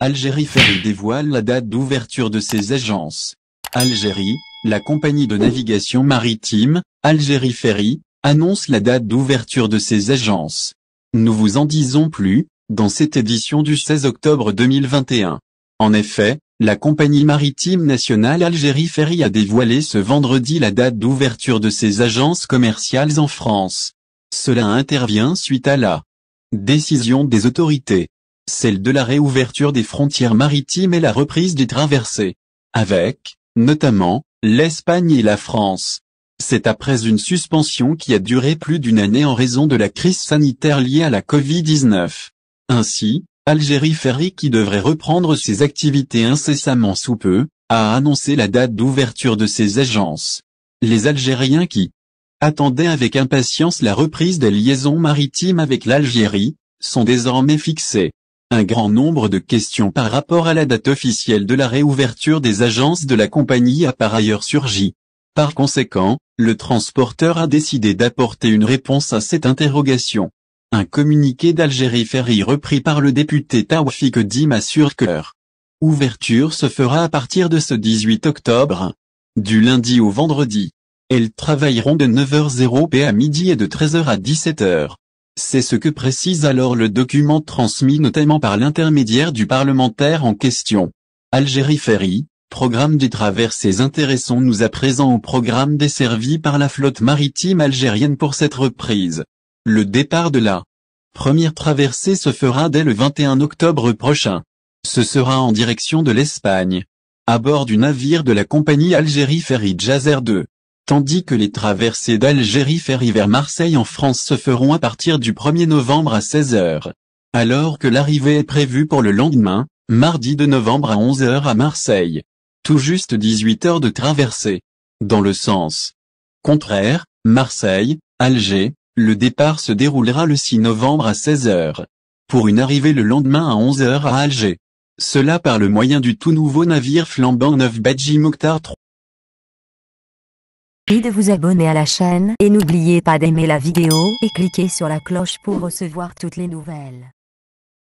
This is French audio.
Algérie Ferry dévoile la date d'ouverture de ses agences. Algérie, la compagnie de navigation maritime, Algérie Ferry, annonce la date d'ouverture de ses agences. Nous vous en disons plus, dans cette édition du 16 octobre 2021. En effet, la compagnie maritime nationale Algérie Ferry a dévoilé ce vendredi la date d'ouverture de ses agences commerciales en France. Cela intervient suite à la décision des autorités, celle de la réouverture des frontières maritimes et la reprise des traversées, avec, notamment, l'Espagne et la France. C'est après une suspension qui a duré plus d'une année en raison de la crise sanitaire liée à la Covid-19. Ainsi, Algérie Ferry, qui devrait reprendre ses activités incessamment sous peu, a annoncé la date d'ouverture de ses agences. Les Algériens qui attendaient avec impatience la reprise des liaisons maritimes avec l'Algérie, sont désormais fixés. Un grand nombre de questions par rapport à la date officielle de la réouverture des agences de la compagnie a par ailleurs surgi. Par conséquent, le transporteur a décidé d'apporter une réponse à cette interrogation. Un communiqué d'Algérie Ferry repris par le député Taoufik Dim assure que leur ouverture se fera à partir de ce 18 octobre, du lundi au vendredi. Elles travailleront de 9h00 à midi et de 13h à 17h. C'est ce que précise alors le document transmis notamment par l'intermédiaire du parlementaire en question. Algérie Ferry, programme des traversées. Intéressons-nous à présent au programme desservi par la flotte maritime algérienne pour cette reprise. Le départ de la première traversée se fera dès le 21 octobre prochain. Ce sera en direction de l'Espagne, à bord du navire de la compagnie Algérie Ferry Jazer 2. Tandis que les traversées d'Algérie Ferry vers Marseille en France se feront à partir du 1er novembre à 16h. Alors que l'arrivée est prévue pour le lendemain, mardi 2 novembre à 11h à Marseille. Tout juste 18 heures de traversée. Dans le sens contraire, Marseille, Alger, le départ se déroulera le 6 novembre à 16h. Pour une arrivée le lendemain à 11h à Alger. Cela par le moyen du tout nouveau navire flambant neuf Badji Mokhtar 3. Et de vous abonner à la chaîne et n'oubliez pas d'aimer la vidéo et cliquer sur la cloche pour recevoir toutes les nouvelles.